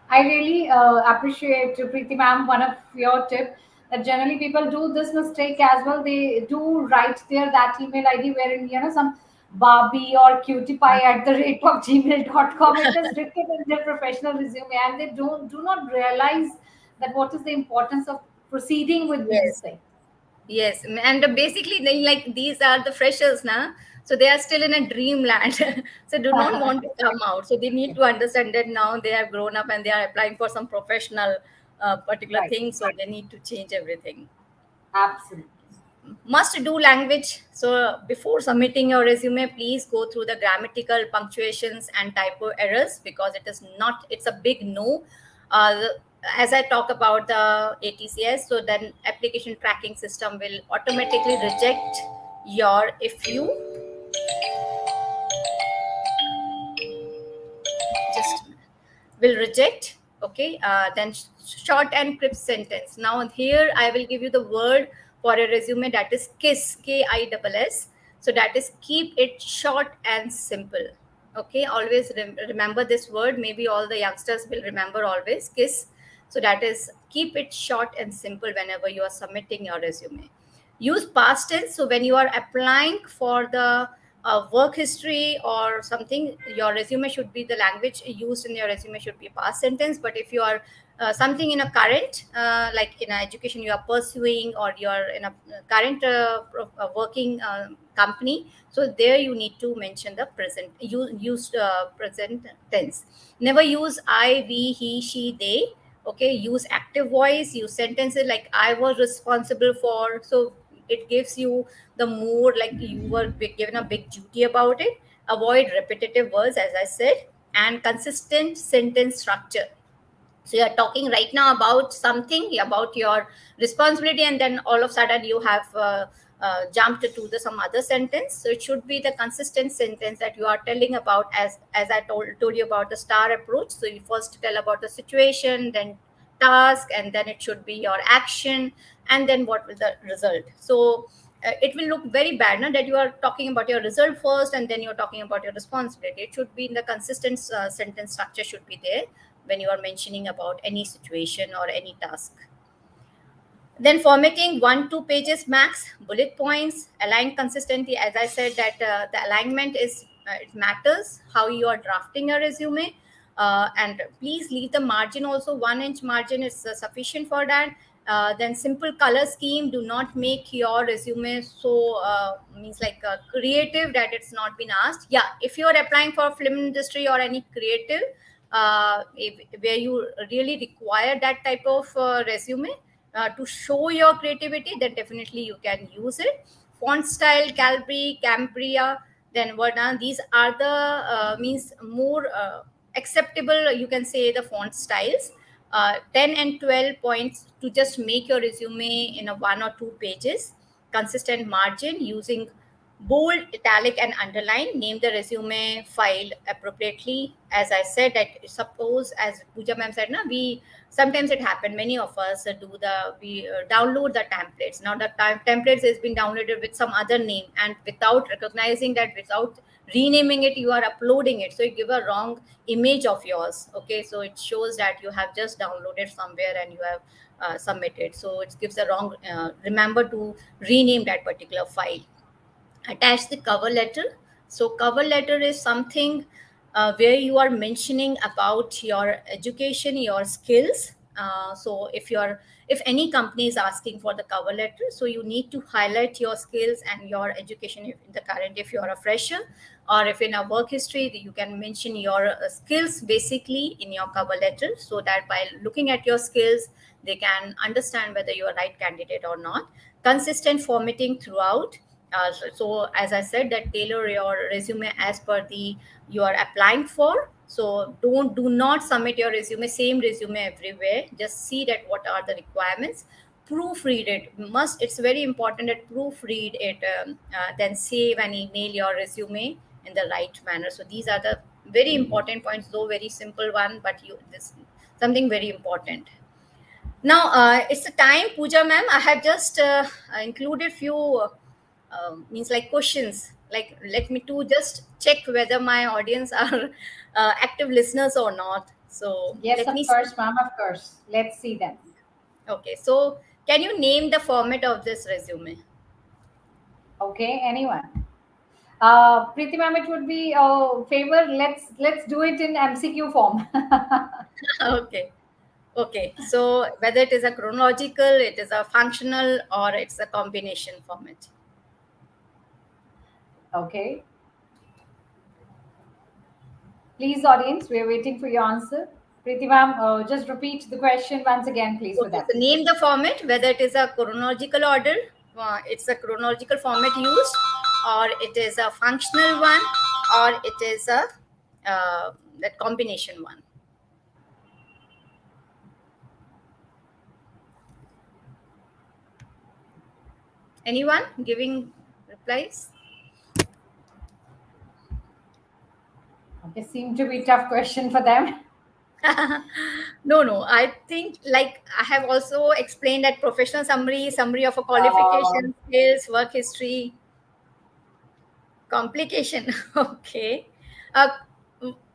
I really appreciate, Preeti ma'am, one of your tip that generally people do this mistake as well. They do write there that email ID wherein some Barbie or cutie pie at the rate of gmail.com. It is written in their professional resume, and they do not realize that what is the importance of proceeding with these Yes. things. Yes, and basically, they like these are the freshers now, so they are still in a dreamland. So do not want to come out. So they need to understand that now they have grown up and they are applying for some professional particular Right. thing. So they need to change everything. Absolutely. must do language. So before submitting your resume, please go through the grammatical punctuations and typo errors, because it is not, it's a big no. As I talk about the ATCS, so then application tracking system will automatically reject your, if you just will reject. Okay, then short and crisp sentence. Now here I will give you the word for a resume, that is kiss, KISS. So that is keep it short and simple. Okay, always remember this word. Maybe all the youngsters will remember always kiss. So that is keep it short and simple whenever you are submitting your resume. Use past tense. So when you are applying for the work history or something, your resume should be, the language used in your resume should be past sentence. But if you are something in a current, like in a education you are pursuing, or you are in a current working company, so there you need to mention the present, use present tense. Never use I, we, he, she, they. Okay, use active voice, use sentences like I was responsible for. So it gives you the more like you were given a big duty about it. Avoid repetitive words, as I said, and consistent sentence structure. So you're talking right now about something, about your responsibility, and then all of a sudden you have jumped to the some other sentence. So it should be the consistent sentence that you are telling about, as I told you about the star approach. So you first tell about the situation, then task, and then it should be your action, and then what will the result. So it will look very bad now that you are talking about your result first and then you're talking about your responsibility. It should be in the consistent sentence structure should be there when you are mentioning about any situation or any task. Then formatting 1-2 pages max, bullet points, align consistently. As I said that the alignment is it matters how you are drafting a resume. And please leave the margin also, 1 inch margin is sufficient for that. Then simple color scheme, do not make your resume so means like creative that it's not been asked. Yeah, if you are applying for film industry or any creative where you really require that type of resume to show your creativity, then definitely you can use it. Font style, Calibri, Cambria, then Varna, these are the means more acceptable, you can say, the font styles. 10 and 12 points to just make your resume in a 1 or 2 pages. Consistent margin using bold, italic, and underline. Name the resume file appropriately. As I said, that suppose, as Pooja ma'am said, na, we sometimes it happen. Many of us we download the templates. Now the templates has been downloaded with some other name, and without recognizing that, without renaming it, you are uploading it. So you give a wrong image of yours. Okay, so it shows that you have just downloaded somewhere and you have submitted. So it gives a wrong. Remember to rename that particular file. Attach the cover letter. So cover letter is something where you are mentioning about your education, your skills. So if any company is asking for the cover letter, so you need to highlight your skills and your education. If in the current, if you're a fresher, or if in a work history, you can mention your skills basically in your cover letter, so that by looking at your skills, they can understand whether you're a right candidate or not. Consistent formatting throughout. So as I said, that tailor your resume as per the you are applying for. So do not submit your resume same resume everywhere. Just see that what are the requirements. Proofread it. Must, it's very important that proofread it. Then save and email your resume in the right manner. So these are the very important points, though very simple one, but you this something very important. Now it's the time, Pooja ma'am. I have just included few means like questions. Like let me to just check whether my audience are active listeners or not. So Yes, let of me see. course, ma'am, of course. Let's see them. Okay, so can you name the format of this resume? Okay, anyone? Preeti ma'am, it would be a favor. Let's do it in MCQ form. Okay. Okay, so whether it is a chronological, it is a functional, or it's a combination format. Okay. Please, audience, we are waiting for your answer. Preeti ma'am, just repeat the question once again, please, for Okay, them. so name the format, whether it is a chronological order, it's a chronological format used, or it is a functional one, or it is a that combination one. Anyone giving replies? Okay, seem to be tough question for them. No. I think like I have also explained that professional summary of a Uh, qualification, skills, work history, complication. Okay. Uh,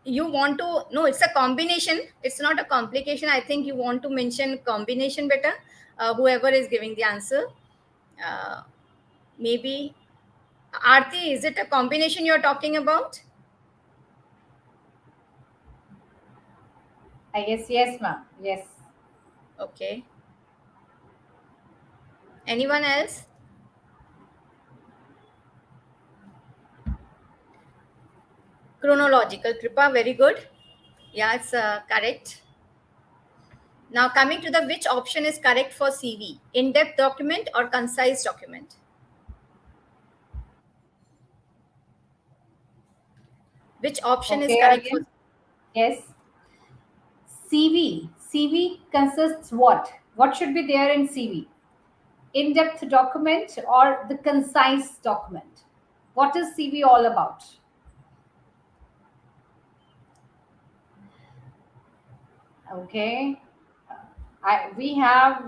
you want to no? It's a combination. It's not a complication. I think you want to mention combination better. Whoever is giving the answer, uh, maybe Aarti. Is it a combination you're talking about? I guess yes, ma'am. Yes. Okay. Anyone else? Chronological. Kripa, very good. Yeah, it's correct. Now coming to the which option is correct for CV, in-depth document or concise document? Which option is Okay, correct for? again. Yes. CV. CV consists what? What should be there in CV? In-depth document or the concise document? What is CV all about? Okay. We have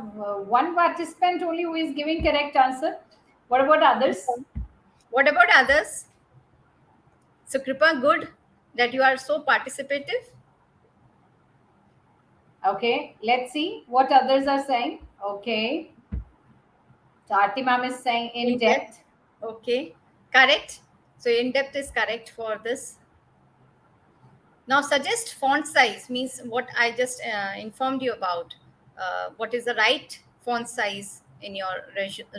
one participant only who is giving correct answer. What about others? What about others? So Kripa, good that you are so participative. Okay, let's see what others are saying. Okay, Tati ma'am is saying in In-depth. depth. Okay, correct. So in-depth is correct for this. Now suggest font size means what I just informed you about. What is the right font size in your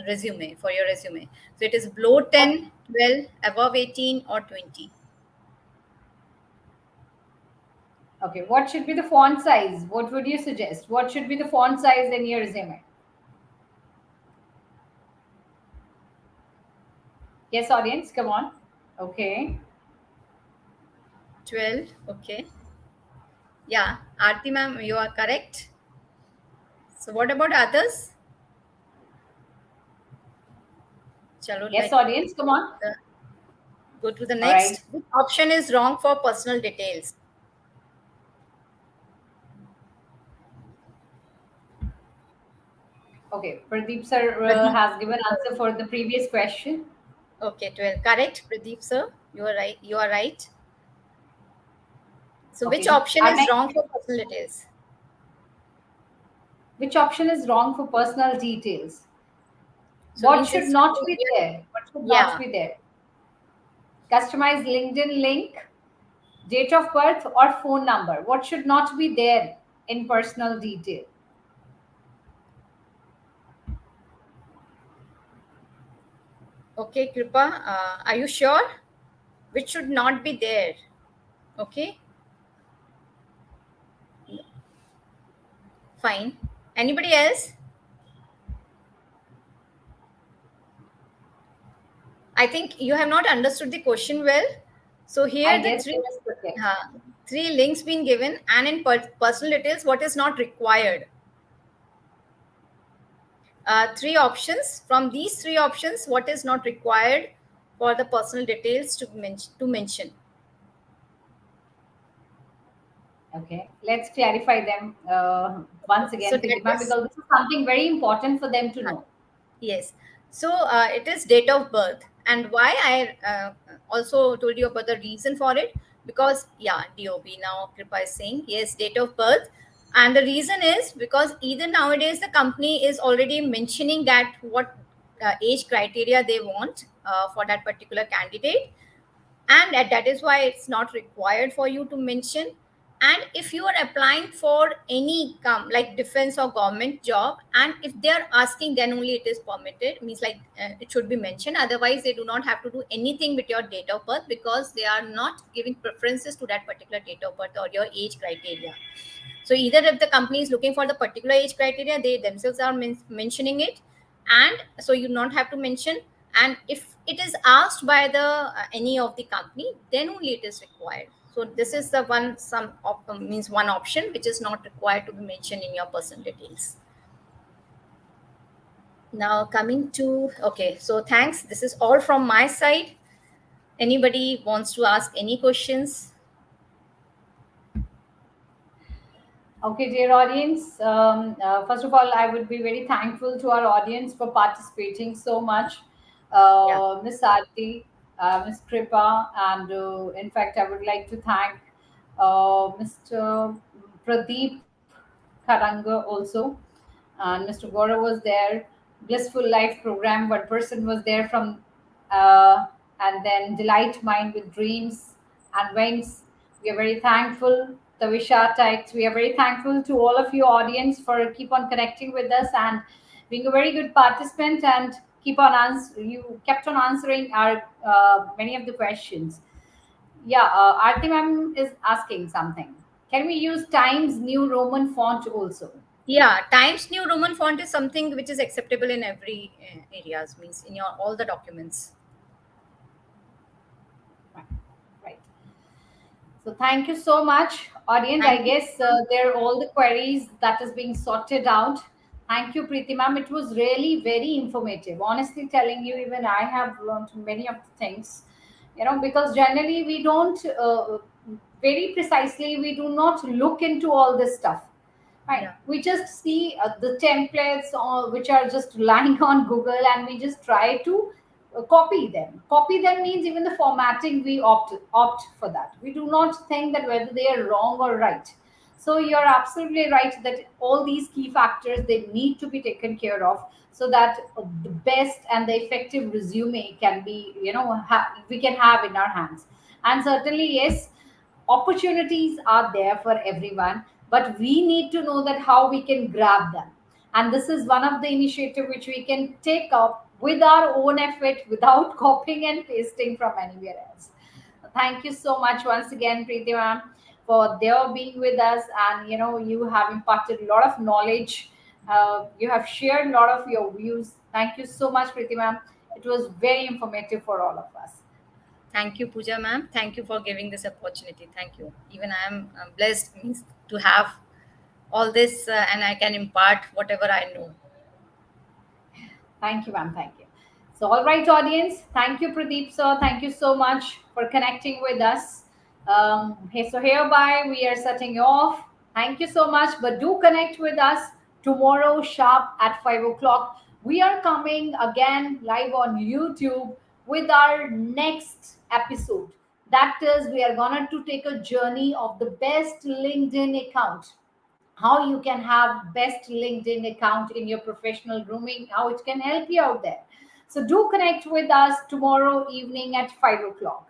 resume for your resume? So it is below What, 10, 12, above 18 or 20. okay, what should be the font size? What would you suggest? What should be the font size in your resume? Yes, audience, come on. Okay, 12. Okay. Yeah. Aarti ma'am, you are correct. So what about others? Chalo, yes, let audience, come on. uh, go to the All right. next. Which option is wrong for personal details? Okay, Pradeep sir Pradeep. has given answer for the previous question. Okay, 12. Correct, Pradeep sir. You are right. You are right. So which Okay, option our is next, wrong for personal details? which option is wrong for personal details? So What means should it's not be there? What should not yeah. be there? Customize LinkedIn link, date of birth, or phone number. What should not be there in personal detail? Okay, Kripa. Are you sure? Which should not be there? Okay, fine. Anybody else? I think you have not understood the question well. So I here the guess yes. Okay. three links being given, and in personal details, what is not required? Three options. From these three options, what is not required for the personal details to mention? Okay. Let's clarify them once So again, that Pritima, is because this is something very important for them to know. yes. So it is date of birth, and why I also told you about the reason for it, because yeah, DOB now Kripa is saying yes, date of birth, and the reason is because either nowadays the company is already mentioning that what age criteria they want for that particular candidate, and that is why it's not required for you to mention. And if you are applying for any like defense or government job, and if they are asking, then only it is permitted, means like it should be mentioned. Otherwise they do not have to do anything with your date of birth, because they are not giving preferences to that particular date of birth or your age criteria. So either if the company is looking for the particular age criteria, they themselves are mentioning it, and so you don't have to mention. And if it is asked by the any of the company, then only it is required. So this is the one, means one option which is not required to be mentioned in your personal details. Now coming to, okay, so thanks, this is all from my side. Anybody wants to ask any questions? Okay, dear audience. First of all, I would be very thankful to our audience for participating so much. Yeah. Miss Aarti, Miss Kripa, and in fact, I would like to thank Mr. Pradeep Karanga also. And Mr. Gaurav was there. Blissful Life program, one person was there from, uh, and then Delight Mind with Dreams and Wings. We are very thankful. Tavisha Tykes, we are very thankful to all of you audience for keep on connecting with us and being a very good participant and keep on you kept on answering our many of the questions. Yeah, Aarti ma'am is asking something. Can we use Times New Roman font also? Yeah, Times New Roman font is something which is acceptable in every areas, means in your all the documents. Right. Right. So thank you so much, audience. I Thank you. guess they're all the queries that is being sorted out. Thank you, Preeti ma'am. It was really very informative. Honestly telling you, even I have learned many of the things, because generally we don't, very precisely, we do not look into all this stuff. Right. Yeah. We just see the templates which are just lying on Google and we just try to copy them. Copy them means even the formatting we opt for that. We do not think that whether they are wrong or right. So you're absolutely right that all these key factors they need to be taken care of so that the best and the effective resume can be we can have in our hands. And certainly yes, opportunities are there for everyone, but we need to know that how we can grab them. And this is one of the initiative which we can take up with our own effort without copying and pasting from anywhere else. Thank you so much once again, Preeti ma'am, for their being with us, and you have imparted a lot of knowledge. You have shared a lot of your views. Thank you so much, Preeti ma'am. It was very informative for all of us. Thank you, Pooja ma'am. Thank you for giving this opportunity. Thank you. Even I am blessed, means to have all this, and I can impart whatever I know. Thank you, ma'am. Thank you. So, all right, audience. Thank you, Pradeep sir. Thank you so much for connecting with us. So hereby we are setting you off. Thank you so much. But do connect with us tomorrow sharp at 5 o'clock. We are coming again live on YouTube with our next episode. That is, we are going to take a journey of the best LinkedIn account, how you can have best LinkedIn account in your professional grooming, how it can help you out there. So do connect with us tomorrow evening at 5 o'clock.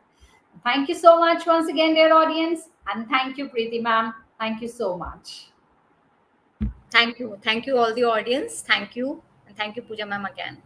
Thank you so much once again, dear audience, and thank you, Preeti ma'am. Thank you so much. Thank you. Thank you, all the audience. Thank you. And thank you, Pooja ma'am, again.